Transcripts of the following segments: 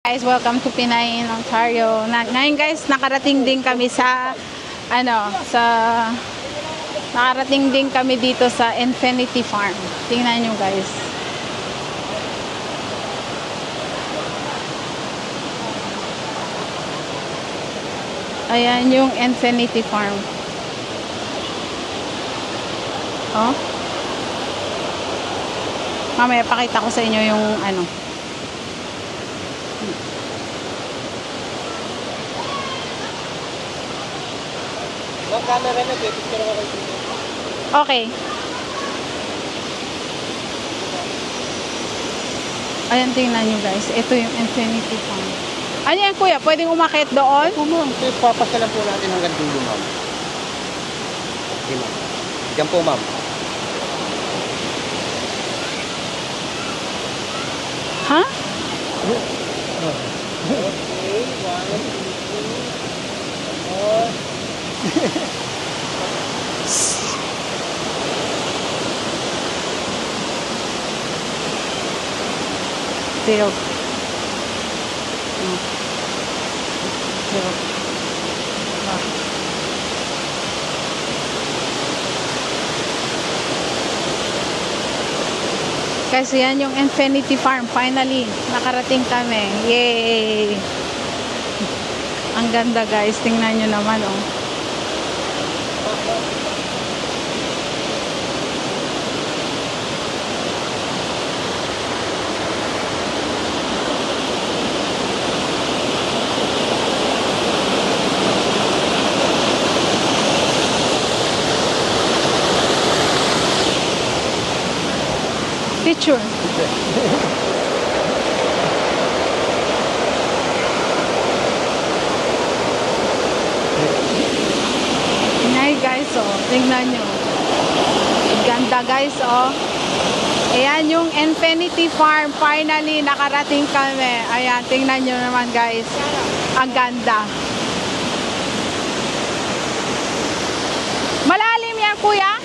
Guys, welcome to Pinay in Ontario. Ngayon guys, nakarating din kami sa nakarating din kami dito sa Infinity Farm. Tingnan nyo guys. Ayan yung Infinity Farm. Oh. Mamaya pakita ko sa inyo yung Camera na, picture ako kayo. Okay. Ayan, tingnan nyo guys. Ito yung Infinity Farm. Ano yan kuya? Pwedeng umakit doon? Opo ma'am, papasalan po natin hanggang dulo ma'am. Di ma'am. Diyan po ma'am. Ha? Okay, 1, 2, 3, 4. Zero. Zero. Kasi yan yung Infinity Farm. Finally, nakarating kami. Yay! Ang ganda guys. Tingnan nyo naman oh. Picture. Ngay guys, oh. Tingnan nyo. Ganda guys, oh. Ayan yung Infinity Farm. Finally, nakarating kami. Ayan, tingnan nyo naman guys. Ang ganda. Malalim yan, kuya?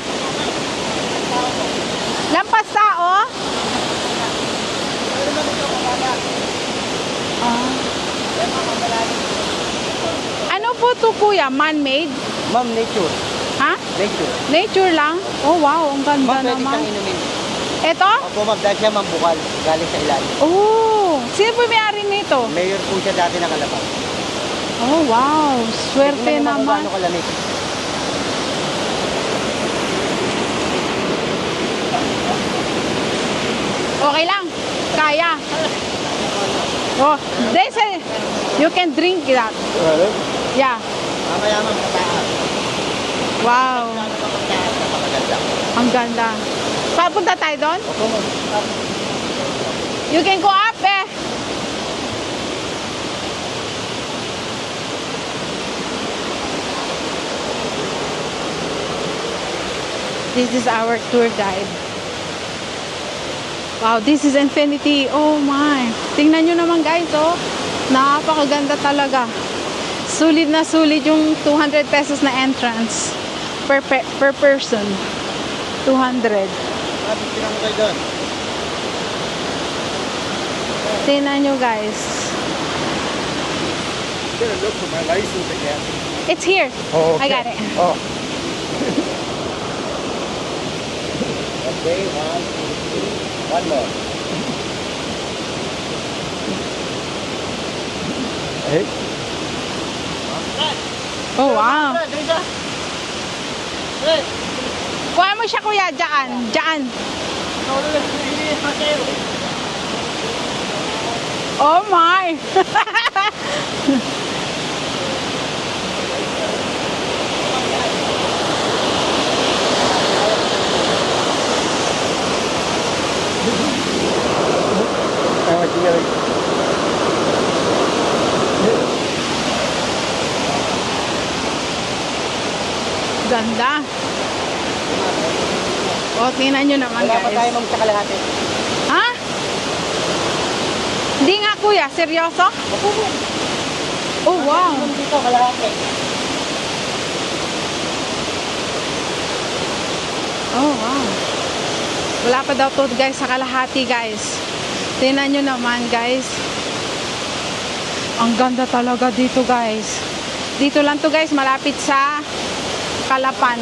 Lampas tao? Ano po to kuya? Man-made? Ma'am, nature. Ha? Nature. Nature lang? Oh wow, ang ganda Ma'am, pwede naman. kang inumin. Ito? Opo ma'am, dahil siya ma'am bukal. Galing sa ilalim. Oh, sino po may-ari nito? Mayor po siya dati ng Kalapag. Oh wow, swerte Tingnan mo kung naman. gaano kalamig. Okay lang. Kaya. Oh, you can drink that. Yeah. Mamaya ma'am, kataas. Wow. Kataas, napakaganda. Ang ganda. Papunta tayo doon? Opo ma'am. You can go up eh. This is our tour guide. Wow, this is Infinity. Oh my. Tingnan nyo naman guys, oh. Napakaganda talaga. Sulit na sulit yung 200 pesos na entrance per person. 200. Sabi, pinang kayo doon. Tingnan nyo guys. Look for my license again. It's here. Oh, okay. I got it. Oh. Okay, 1, 2, 3. One more. Hey. Oh wow. Kuha mo siya kuya, dyan. Dyan. Oh my. Ganda. O, tingnan nyo naman Wala pa tayo guys. ma'am sa kalahati. Ha? Hindi nga kuya, seryoso? Oh wow. Dito kalahati. Oh wow. Wala pa daw to guys sa kalahati guys. Tingnan nyo naman guys. Ang ganda talaga dito guys. Dito lang to guys, malapit sa Calapan.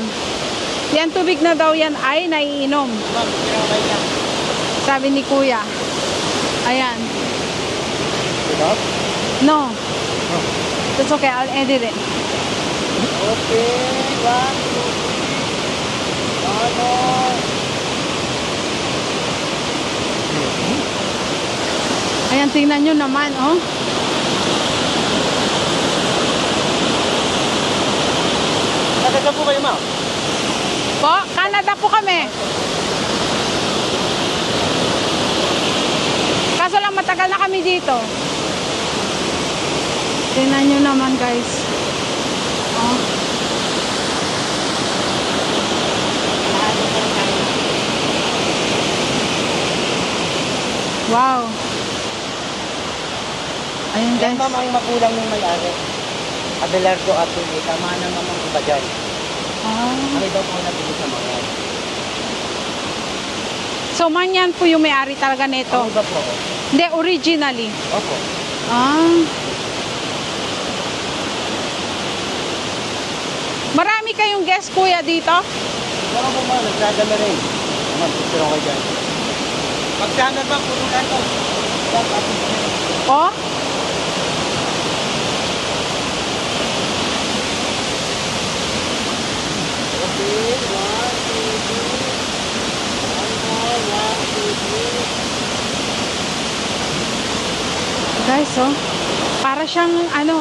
Yan tubig na daw yan ay naiinom. Ma'am, kinakay na. Sabi ni Kuya. Ayan. Diba? No. It's okay, I'll edit it. Okay, one, two, ano? Ayan, tingnan nyo naman, oh. Nagkaka po kayo, ma'am? Po, Canada po kami. Kaso lang matagal na kami dito. Tingnan nyo naman guys. Oh. Wow. Ayun Yan, guys. ma'am, ang magulang ng may-ari. Abelardo at Tuli. Tama na, ma'am, ang iba dyan. Ah. Kami daw po nabili sa mga. So man yan po yung may-ari talaga nito. Ang iba po. Hindi, originally. Opo. Ah. Marami kayong guest kuya dito? Baka po, ma'am, nagdadala rin. Ma'am, picture ako dyan. Pag-channel, ma'am, puro kanto. Yan, ating Oh? Okay, one, two, three. One more, one, two, three. Guys, oh. Para siyang ano,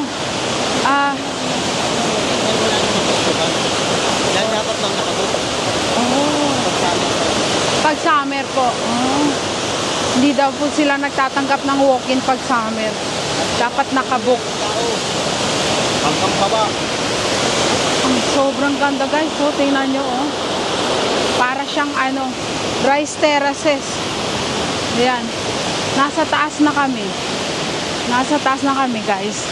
Yan dapat lang nakabuto. oh, Pag-channel. pag summer po. Oh. Hindi daw po sila nagtatanggap ng walk-in pag summer. Dapat nakabook. Tao. Hanggang baba. Ang sobrang ganda guys, oh. Tingnan nyo, oh. Para siyang ano, rice terraces. Ayan. Nasa taas na kami. Nasa taas na kami guys.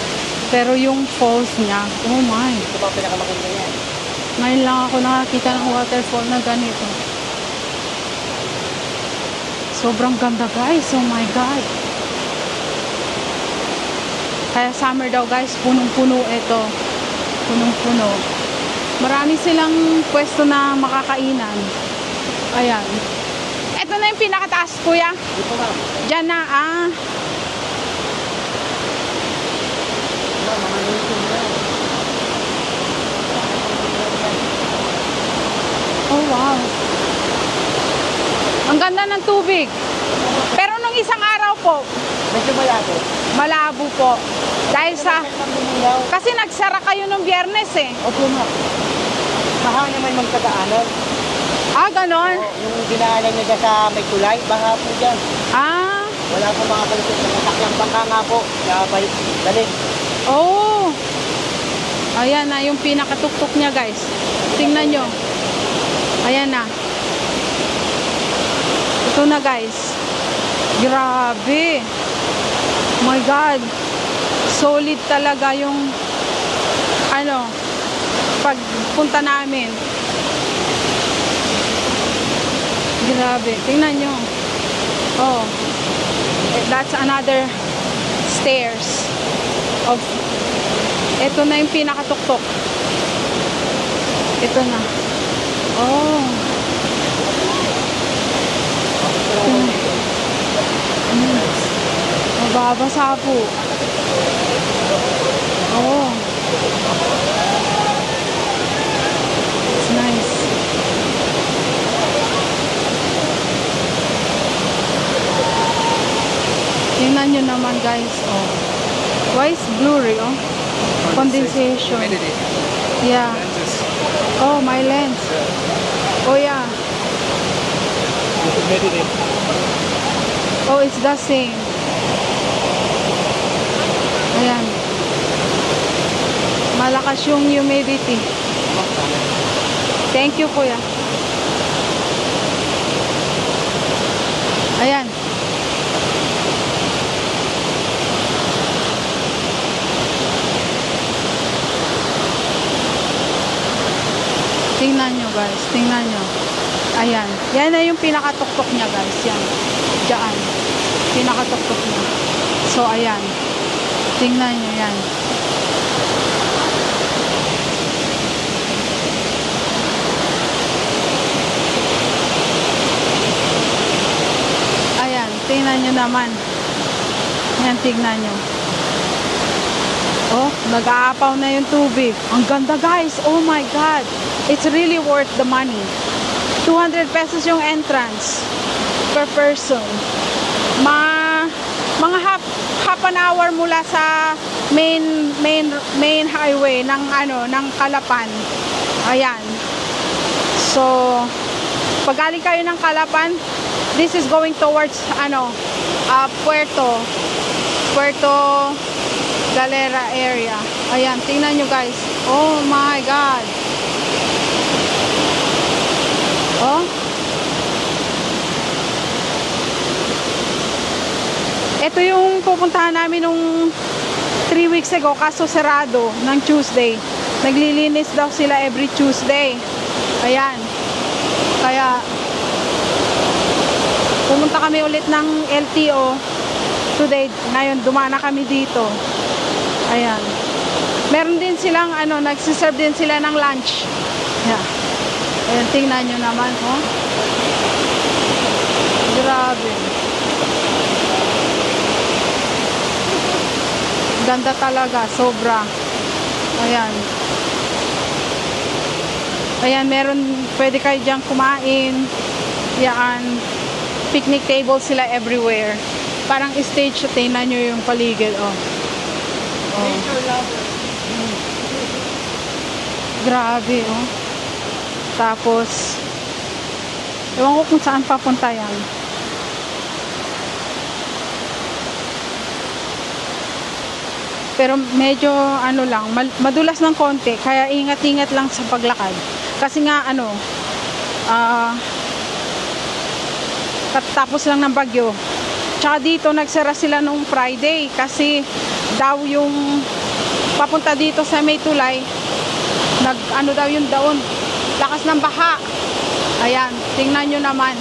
Pero yung falls niya, oh my. Ito ba ang pinakamaganda niya? Ngayon lang ako nakakita ng waterfall na ganito. Sobrang ganda guys. Oh my God. Kaya summer daw guys, punong-puno ito. Punong-puno. Marami silang pwesto na makakainan. Ayan. Ito na yung pinakataas kuya. Dito, ma'am. Diyan na ah. Ma'am, mga nilsin na. Oh wow. Ang ganda ng tubig. Pero nung isang araw po, Medyo malabo. malabo po. Dahil sa... Luminaw. Kasi nagsara kayo nung Biyernes eh. Opo, ma'am. Baha naman magkadaanan. Ah, ganon. Yung dinaanan niya dyan sa may tulay, baha po dyan. Ah, Wala po mga kalusot na masaklang bangka nga po. Kaya balik, balik. oh. Ayan na yung pinakatuktok niya guys. Tingnan nyo. Ayan na. Ito na guys. Grabe. My God. Solid talaga yung ano, pagpunta namin. Grabe. Tingnan nyo. Oh. That's another stairs of ito na yung pinakatuktok. Ito na. Oh. Mababasa po. Oh. It's nice. Tingnan nyo naman guys. Oh. Why is blurry? Oh. Condensation. Yeah. Oh, my lens. Oh, yeah. Oh, it's the same. Ayan. Malakas yung humidity. Thank you, kuya. Ayan. Tingnan nyo guys, tingnan nyo. Ayan, yan na yung pinakatuktok niya guys, yan. Diyan, pinakatuktok niya. So ayan. Tingnan nyo yan. Ayan, tingnan nyo naman. Yan, tingnan nyo. Oh, nag-aapaw na yung tubig. Ang ganda guys. Oh my God. It's really worth the money. 200 pesos yung entrance per person. Mga half an hour mula sa main highway ng Calapan. Ayan. So, pag galing kayo ng Calapan, this is going towards Puerto Galera area. Ayan, tingnan nyo guys. Oh my God. Oh. Ito yung pupuntahan namin nung 3 weeks ago, kaso sarado ng Tuesday. Naglilinis daw sila every Tuesday. Ayan. Kaya pumunta kami ulit ng LTO today. Ngayon dumaan na kami dito. Ayan. Meron din silang nagsiserve din sila ng lunch. Yeah. Ayan, tingnan nyo naman, oh. Grabe. Ganda talaga, sobra. Ayan. Ayan, pwede kayo dyan kumain. Yan. Picnic table sila everywhere. Parang stage, tingnan nyo yung paligid, oh. Oh. Grabe, oh. Tapos, ewan ko kung saan papunta yan. Pero medyo, madulas ng konti. Kaya ingat-ingat lang sa paglakad. Kasi nga, katapos lang ng bagyo. Tsaka dito, nagsara sila nung Friday. Kasi, daw yung papunta dito sa Maytulay, daw yung daon, lakas ng baha. Ayan, tingnan nyo naman.